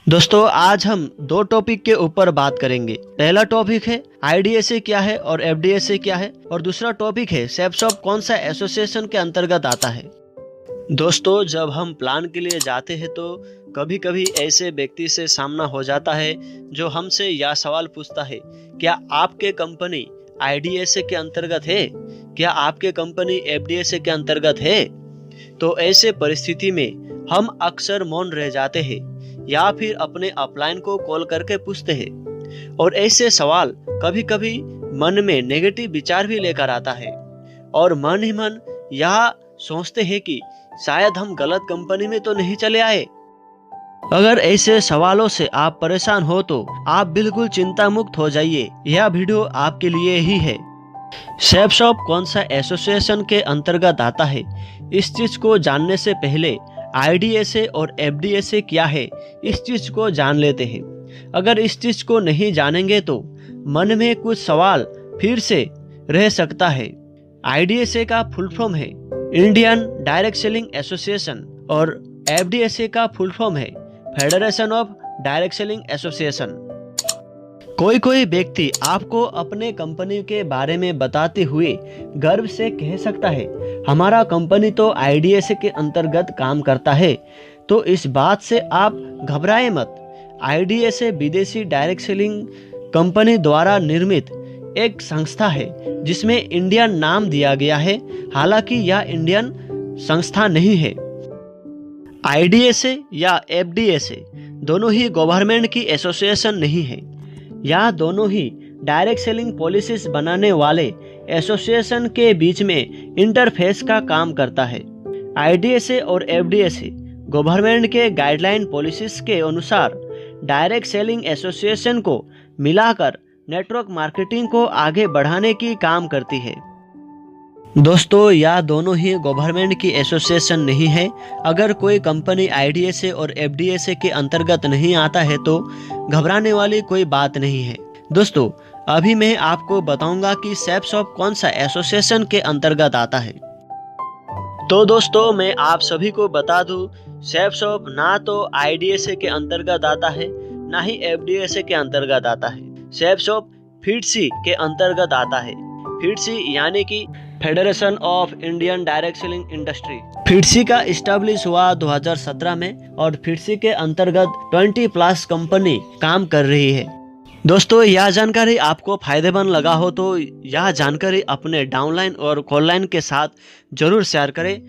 दोस्तों आज हम दो टॉपिक के ऊपर बात करेंगे। पहला टॉपिक है आईडीएसए क्या है और एफडीएसए क्या है, और दूसरा टॉपिक है सेफसॉफ्ट कौन सा एसोसिएशन के अंतर्गत आता है। दोस्तों जब हम प्लान के लिए जाते हैं तो कभी कभी ऐसे व्यक्ति से सामना हो जाता है जो हमसे यह सवाल पूछता है, क्या आपके कंपनी आईडीएसए के अंतर्गत है, क्या आपके कंपनी एफडीएसए के अंतर्गत है। तो ऐसे परिस्थिति में हम अक्सर मौन रह जाते हैं या फिर अपने अपलाइन को कॉल करके पूछते हैं, और ऐसे सवाल कभी कभी मन में नेगेटिव विचार भी लेकर आता है और मन ही मन यह सोचते हैं कि शायद हम गलत कंपनी में तो नहीं चले आए। अगर ऐसे सवालों से आप परेशान हो तो आप बिल्कुल चिंता मुक्त हो जाइए, यह वीडियो आपके लिए ही है। सेफसॉफ्ट कौन सा एसोसिएशन के अंतर्गत आता है, इस चीज को जानने से पहले आईडीएसए और एफडीएसए क्या है इस चीज को जान लेते हैं। अगर इस चीज को नहीं जानेंगे तो मन में कुछ सवाल फिर से रह सकता है। आईडीएसए का फुल फॉर्म है इंडियन डायरेक्ट सेलिंग एसोसिएशन और एफडीएसए का फुल फॉर्म है federation of direct selling association. कोई व्यक्ति आपको अपने कंपनी के बारे में बताते हुए गर्व से कह सकता है, हमारा कंपनी तो आईडीएसए के अंतर्गत काम करता है। तो इस बात से आप घबराए मत। आईडीएसए विदेशी डायरेक्ट सेलिंग कंपनी द्वारा निर्मित एक संस्था है जिसमें इंडियन नाम दिया गया है, हालांकि यह इंडियन संस्था नहीं है। आईडीएसए या एफडीएसए दोनों ही गवर्नमेंट की एसोसिएशन नहीं है। यह दोनों ही डायरेक्ट सेलिंग पॉलिसीज बनाने वाले एसोसिएशन के बीच में इंटरफेस का काम करता है। आईडीएसए और एफडीएसए गवर्नमेंट के गाइडलाइन पॉलिसीज के अनुसार डायरेक्ट सेलिंग एसोसिएशन को मिलाकर नेटवर्क मार्केटिंग को आगे बढ़ाने की काम करती है। दोस्तों यह दोनों ही गवर्नमेंट की एसोसिएशन नहीं है। अगर कोई कंपनी आईडीएसए और एफडीएसए के अंतर्गत नहीं आता है तो घबराने वाली कोई बात नहीं है। दोस्तों अभी मैं आपको बताऊंगा कि सेफसॉफ्ट कौन सा एसोसिएशन के अंतर्गत आता है। तो दोस्तों मैं आप सभी को बता दूं, सेफसॉफ्ट ना तो आईडीएसए के अंतर्गत आता है ना ही एफडीएसए के अंतर्गत आता है। सेफसॉफ्ट फिटसी के अंतर्गत आता है। फिटसी यानी कि federation of Indian direct selling industry. FIDSI का इस्टेब्लिश हुआ 2017 में और फिटसी के अंतर्गत 20+ कंपनी काम कर रही है। दोस्तों यह जानकारी आपको फायदेमंद लगा हो तो यह जानकारी अपने डाउनलाइन और कॉललाइन के साथ जरूर शेयर करें।